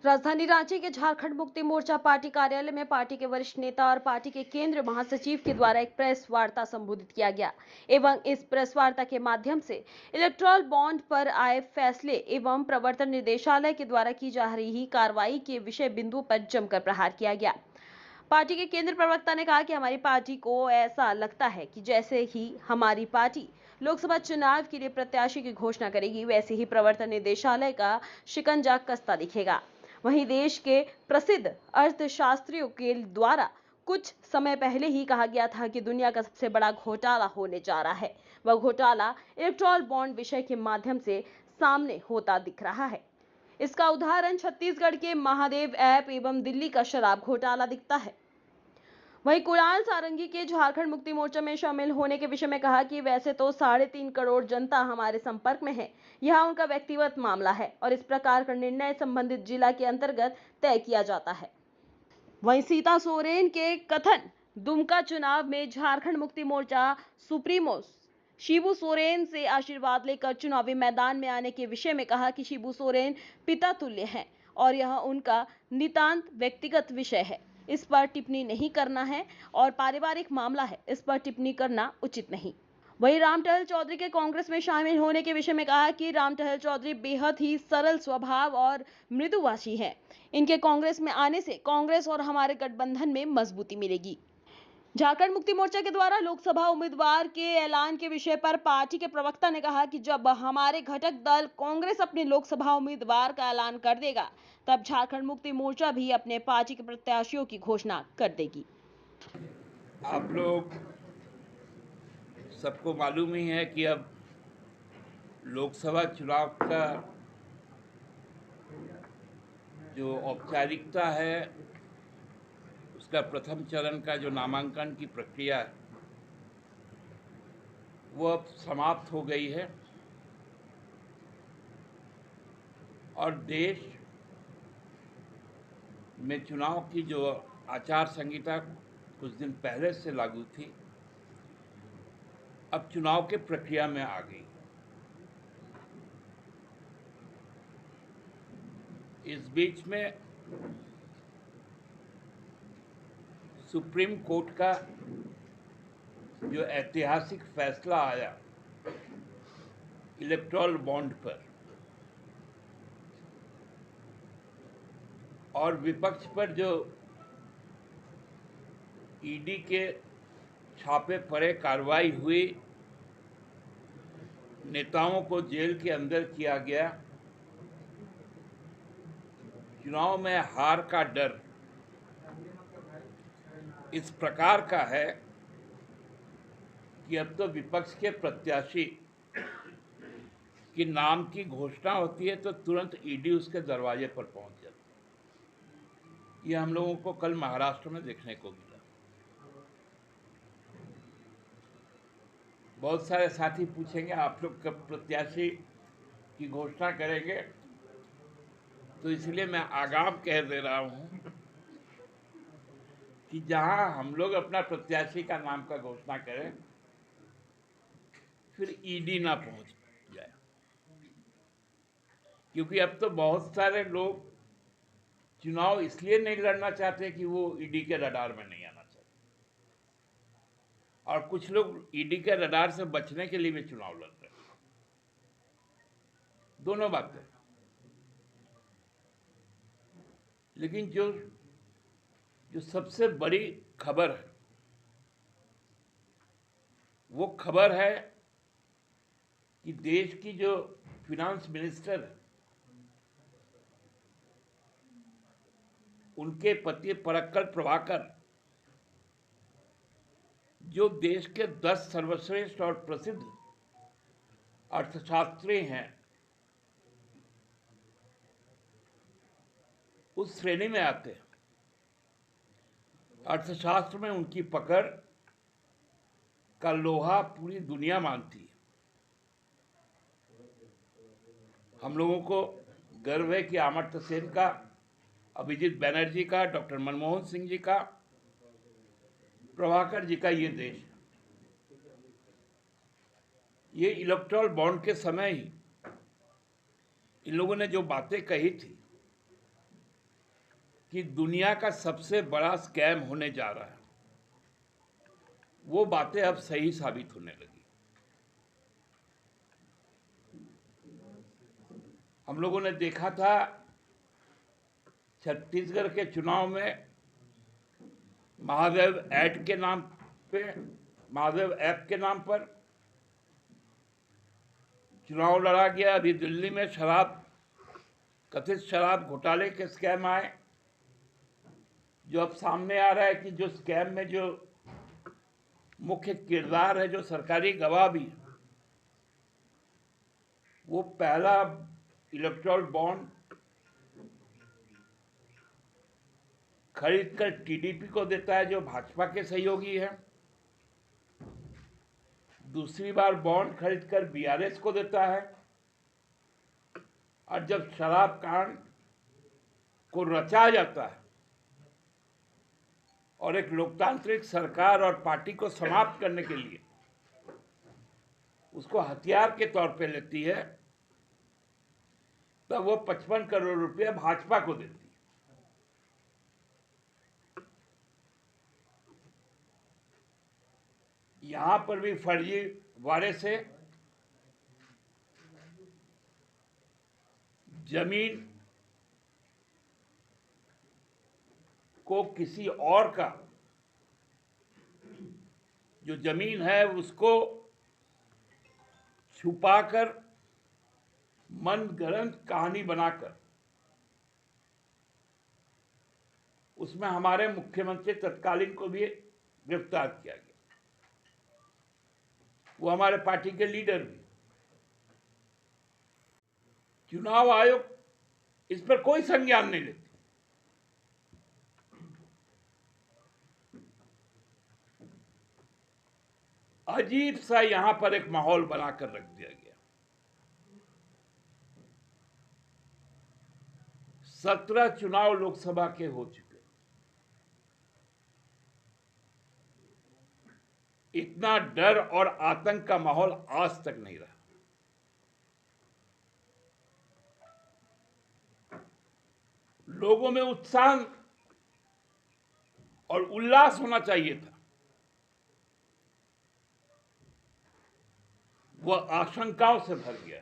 राजधानी रांची के झारखंड मुक्ति मोर्चा पार्टी कार्यालय में पार्टी के वरिष्ठ नेता और पार्टी के केंद्रीय महासचिव के द्वारा एक प्रेस वार्ता संबोधित किया गया एवं इस प्रेस वार्ता के माध्यम से इलेक्टोरल बॉन्ड पर आए फैसले एवं प्रवर्तन निदेशालय के द्वारा की जा रही कार्रवाई के विषय बिंदु पर जमकर प्रहार किया गया। पार्टी के केंद्रीय प्रवक्ता ने कहा कि हमारी पार्टी को ऐसा लगता है कि जैसे ही हमारी पार्टी लोकसभा चुनाव के लिए प्रत्याशी की घोषणा करेगी, वैसे ही प्रवर्तन निदेशालय का शिकंजा कसता दिखेगा। वहीं देश के प्रसिद्ध अर्थशास्त्रियों के द्वारा कुछ समय पहले ही कहा गया था कि दुनिया का सबसे बड़ा घोटाला होने जा रहा है। वह घोटाला इलेक्टोरल बॉन्ड विषय के माध्यम से सामने होता दिख रहा है। इसका उदाहरण छत्तीसगढ़ के महादेव ऐप एवं दिल्ली का शराब घोटाला दिखता है। वहीं कुणाल सारंगी के झारखंड मुक्ति मोर्चा में शामिल होने के विषय में कहा कि वैसे तो 3.5 करोड़ जनता हमारे संपर्क में है, यह उनका व्यक्तिगत मामला है और इस प्रकार का निर्णय संबंधित जिला के अंतर्गत तय किया जाता है। वहीं सीता सोरेन के कथन दुमका चुनाव में झारखंड मुक्ति मोर्चा सुप्रीमो शिबू सोरेन से आशीर्वाद लेकर चुनावी मैदान में आने के विषय में कहा कि शिबू सोरेन पिता तुल्य हैं और यह उनका नितांत व्यक्तिगत विषय है, इस पर टिप्पणी नहीं करना है और पारिवारिक मामला है, इस पर टिप्पणी करना उचित नहीं। वहीं राम टहल चौधरी के कांग्रेस में शामिल होने के विषय में कहा कि राम टहल चौधरी बेहद ही सरल स्वभाव और मृदुभाषी हैं। इनके कांग्रेस में आने से कांग्रेस और हमारे गठबंधन में मजबूती मिलेगी। झारखंड मुक्ति मोर्चा के द्वारा लोकसभा उम्मीदवार के ऐलान के विषय पर पार्टी के प्रवक्ता ने कहा कि जब हमारे घटक दल कांग्रेस अपने लोकसभा उम्मीदवार का ऐलान कर देगा, तब झारखंड मुक्ति मोर्चा भी अपने पार्टी के प्रत्याशियों की घोषणा कर देगी। आप लोग सबको मालूम ही है कि अब लोकसभा चुनाव का जो औपचारिकता है, उसका प्रथम चरण का जो नामांकन की प्रक्रिया है, वो अब समाप्त हो गई है और देश में चुनाव की जो आचार संहिता कुछ दिन पहले से लागू थी, अब चुनाव के प्रक्रिया में आ गई। इस बीच में सुप्रीम कोर्ट का जो ऐतिहासिक फैसला आया इलेक्टोरल बॉन्ड पर, और विपक्ष पर जो ईडी के छापे पड़े कार्रवाई हुई, नेताओं को जेल के अंदर किया गया, चुनाव में हार का डर इस प्रकार का है कि अब तो विपक्ष के प्रत्याशी के नाम की घोषणा होती है तो तुरंत ईडी उसके दरवाजे पर पहुंच जाती है। ये हम लोगों को कल महाराष्ट्र में देखने को मिला। बहुत सारे साथी पूछेंगे आप लोग कब प्रत्याशी की घोषणा करेंगे, तो इसलिए मैं आगाम कह दे रहा हूं कि जहां हम लोग अपना प्रत्याशी का नाम का घोषणा करें, फिर ईडी ना पहुंच जाए, क्योंकि अब तो बहुत सारे लोग चुनाव इसलिए नहीं लड़ना चाहते कि वो ईडी के रडार में नहीं आना चाहते, और कुछ लोग ईडी के रडार से बचने के लिए भी चुनाव लड़ रहे हैं। दोनों बातें। लेकिन जो सबसे बड़ी खबर है, वो खबर है कि देश की जो फिनांस मिनिस्टर है, उनके पति पराक्कल प्रभाकर, जो देश के 10 सर्वश्रेष्ठ और प्रसिद्ध अर्थशास्त्री हैं, उस श्रेणी में आते हैं। अर्थशास्त्र में उनकी पकड़ का लोहा पूरी दुनिया मानती है। हम लोगों को गर्व है कि अमर्त्य सेन का, अभिजीत बैनर्जी का, डॉक्टर मनमोहन सिंह जी का, प्रभाकर जी का ये देश है। ये इलेक्टोरल बॉन्ड के समय ही इन लोगों ने जो बातें कही थी, कि दुनिया का सबसे बड़ा स्कैम होने जा रहा है, वो बातें अब सही साबित होने लगी। हम लोगों ने देखा था छत्तीसगढ़ के चुनाव में महादेव ऐप के नाम पर चुनाव लड़ा गया। अभी दिल्ली में कथित शराब घोटाले के स्कैम आए, जो अब सामने आ रहा है कि जो स्कैम में जो मुख्य किरदार है, जो सरकारी गवाह भी, वो पहला इलेक्टोरल बॉन्ड खरीदकर टीडीपी को देता है, जो भाजपा के सहयोगी है। दूसरी बार बॉन्ड खरीदकर बीआरएस को देता है। और जब शराब कांड को रचा जाता है और एक लोकतांत्रिक सरकार और पार्टी को समाप्त करने के लिए उसको हथियार के तौर पे लेती है, तब वो 55 करोड़ रुपए भाजपा को देती है। यहां पर भी फर्जीवाड़े से जमीन को किसी और का जो जमीन है उसको छुपाकर मनगढ़ंत कहानी बनाकर उसमें हमारे मुख्यमंत्री तत्कालीन को भी गिरफ्तार किया गया। वो हमारे पार्टी के लीडर भी। चुनाव आयोग इस पर कोई संज्ञान नहीं लेती। अजीब सा यहां पर एक माहौल बनाकर रख दिया गया। 17 चुनाव लोकसभा के हो चुके, इतना डर और आतंक का माहौल आज तक नहीं रहा। लोगों में उत्साह और उल्लास होना चाहिए था, वह आशंकाओं से भर गया।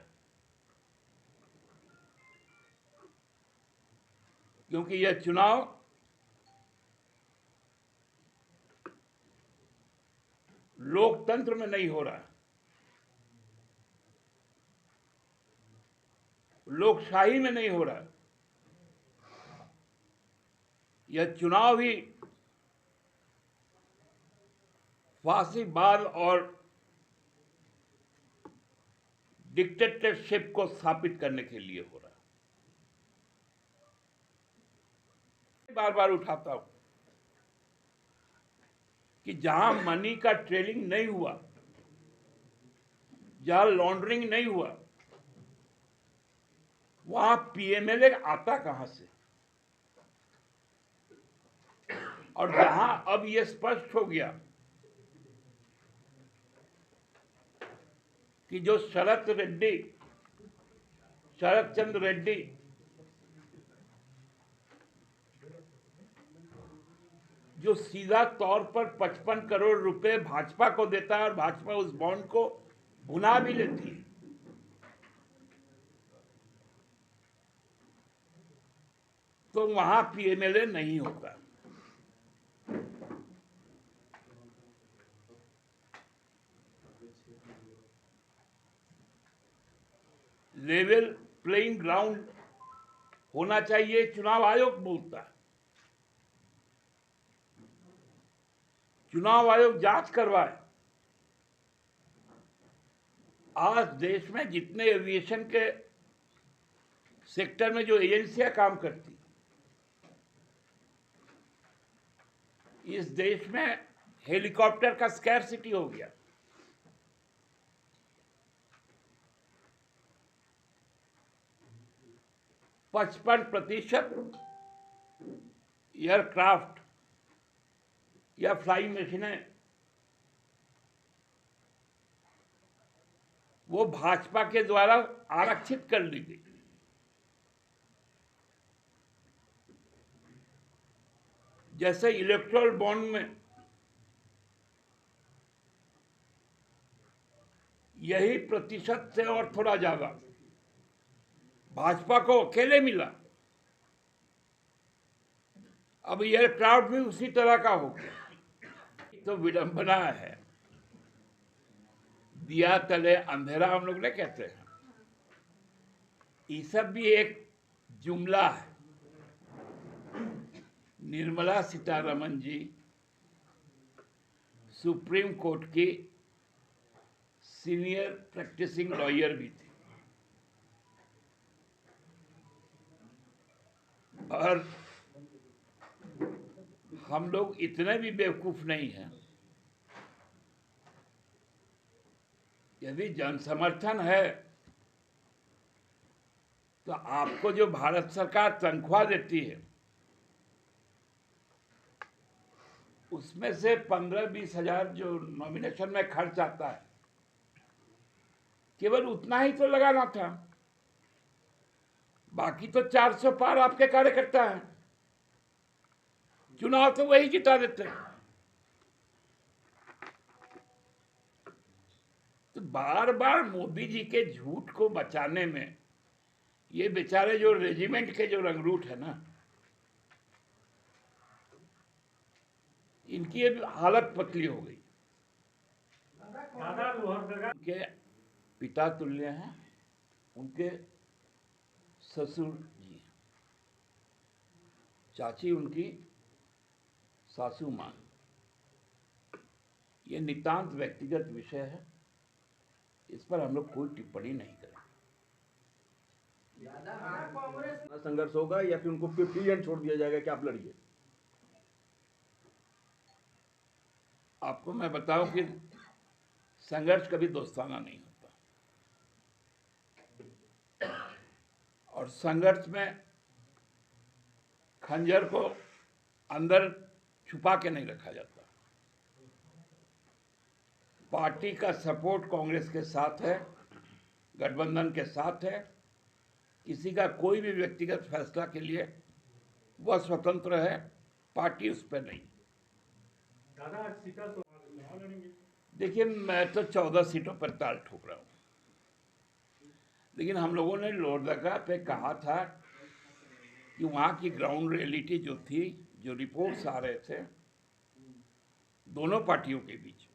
क्योंकि यह चुनाव लोकतंत्र में नहीं हो रहा है, लोकशाही में नहीं हो रहा है। यह चुनाव ही फांसीवाद और डिक्टेटरशिप को स्थापित करने के लिए हो रहा है। बार बार उठाता हूं कि जहां मनी का ट्रेलिंग नहीं हुआ, जहां लॉन्ड्रिंग नहीं हुआ, वहां पीएमएलए आता कहां से? और जहां अब यह स्पष्ट हो गया कि जो शरद चंद्र रेड्डी जो सीधा तौर पर 55 करोड़ रुपए भाजपा को देता है और भाजपा उस बॉन्ड को भुना भी लेती है, तो वहां पीएमएलए नहीं होता। लेवल प्लेइंग ग्राउंड होना चाहिए, चुनाव आयोग बोलता है। चुनाव आयोग जांच करवाए। आज देश में जितने एविएशन के सेक्टर में जो एजेंसियां काम करती, इस देश में हेलीकॉप्टर का स्कैरसिटी हो गया। %55 एयरक्राफ्ट या फ्लाइंग मशीनें वो भाजपा के द्वारा आरक्षित कर ली गई। जैसे इलेक्टोरल बॉन्ड में यही प्रतिशत से और थोड़ा ज्यादा भाजपा को अकेले मिला, अब यह क्राउड भी उसी तरह का हो गया। तो विडंबना है, दिया तले अंधेरा हम लोग नहीं कहते हैं, ये सब भी एक जुमला है। निर्मला सीतारमण जी सुप्रीम कोर्ट की सीनियर प्रैक्टिसिंग लॉयर भी थी, और हम लोग इतने भी बेवकूफ नहीं हैं। यदि जन समर्थन है तो आपको जो भारत सरकार तनख्वाह देती है उसमें से 15-20 हजार जो नॉमिनेशन में खर्च आता है, केवल उतना ही तो लगाना था। बाकी तो 400 पार आपके कार्यकर्ता हैं, चुनाव तो वही जिता देते हैं। तो बार बार मोदी जी के झूठ को बचाने में ये बेचारे जो रेजिमेंट के जो रंगरूट है ना, इनकी अब हालत पतली हो गई। उनके पिता तुल्य हैं, उनके ससुर जी, चाची उनकी सासू मां। ये नितांत व्यक्तिगत विषय है, इस पर हम लोग कोई टिप्पणी नहीं करें। संघर्ष होगा या फिर उनको फिर फ्री हैंड छोड़ दिया जाएगा कि आप लड़िए? आपको मैं बताऊं कि संघर्ष कभी दोस्ताना नहीं होता, और संघर्ष में खंजर को अंदर छुपा के नहीं रखा जाता। पार्टी का सपोर्ट कांग्रेस के साथ है, गठबंधन के साथ है। किसी का कोई भी व्यक्तिगत फैसला के लिए वह स्वतंत्र है, पार्टी उस पर नहीं। देखिए, मैं तो 14 सीटों पर ताल ठोक रहा हूं, लेकिन हम लोगों ने लोहरदगा पे कहा था कि वहां की ग्राउंड रियलिटी जो थी, जो रिपोर्ट्स आ रहे थे दोनों पार्टियों के बीच,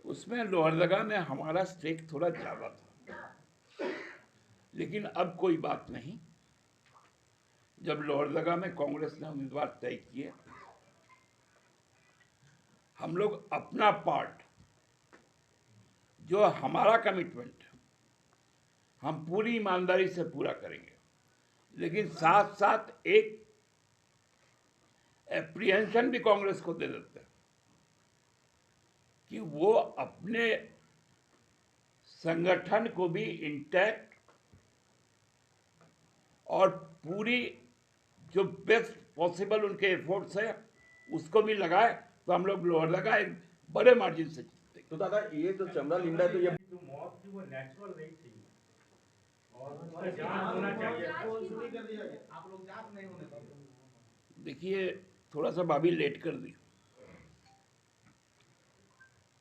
उसमें लोहरदगा में हमारा स्टेक थोड़ा ज्यादा था। लेकिन अब कोई बात नहीं, जब लोहरदगा में कांग्रेस ने उम्मीदवार तय किए, हम लोग अपना पार्ट, जो हमारा कमिटमेंट, हम पूरी ईमानदारी से पूरा करेंगे। लेकिन साथ साथ एक एप्रीहेंशन भी कांग्रेस को दे देते हैं कि वो अपने संगठन को भी इंटैक्ट और पूरी जो बेस्ट पॉसिबल उनके एफर्ट्स है उसको भी लगाए, तो हम लोग लोहरदगा एक बड़े मार्जिन से जीते। तो दादा, ये जो चमड़ा लिंडा, तो ये मौत थी वो नेचुरल नहीं थी और उसका जांच होना चाहिए। आप लोग जांच नहीं होने देंगे। देखिए, थोड़ा सा भाभी लेट कर दी।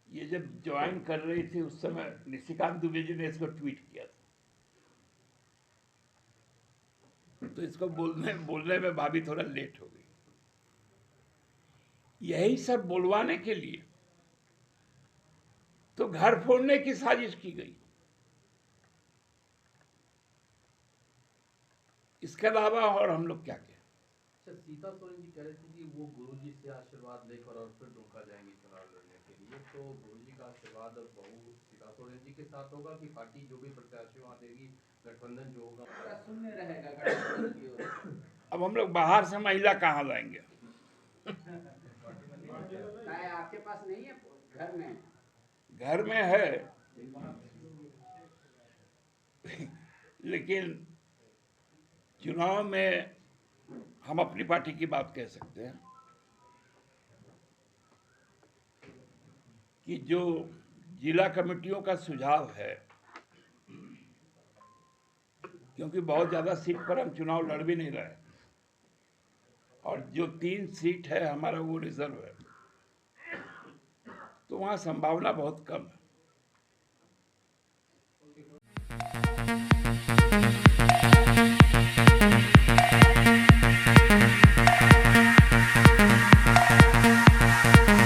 ये जब ज्वाइन कर रही थी उस समय निशिकांत दुबे जी ने इसको ट्वीट किया था, तो इसको बोलने में भाभी थोड़ा लेट हो गई। यही सब बोलवाने के लिए तो घर फोड़ने की साजिश की गई। इसके अलावा और हम लोग क्या कहें? अच्छा, सीता सोरेन जी कह रहे थे कि वो गुरुजी से आशीर्वाद लेकर और फिर दुमका जाएंगे चुनाव लड़ने के लिए, तो गुरुजी का आशीर्वाद अब बहू सीता सोरेन जी के साथ होगा कि पार्टी जो भी प्रत्याशी वहां देगी, गठबंधन जो होगा बड़ा शून्य रहेगा गठबंधन की ओर? अब हम लोग बाहर से महिला कहाँ लाएंगे? आपके पास नहीं है, घर में? घर में है, लेकिन चुनाव में हम अपनी पार्टी की बात कह सकते हैं कि जो जिला कमेटियों का सुझाव है, क्योंकि बहुत ज्यादा सीट पर हम चुनाव लड़ भी नहीं रहे, और जो 3 सीट है हमारा वो रिजर्व है, तो वहाँ संभावना बहुत कम है।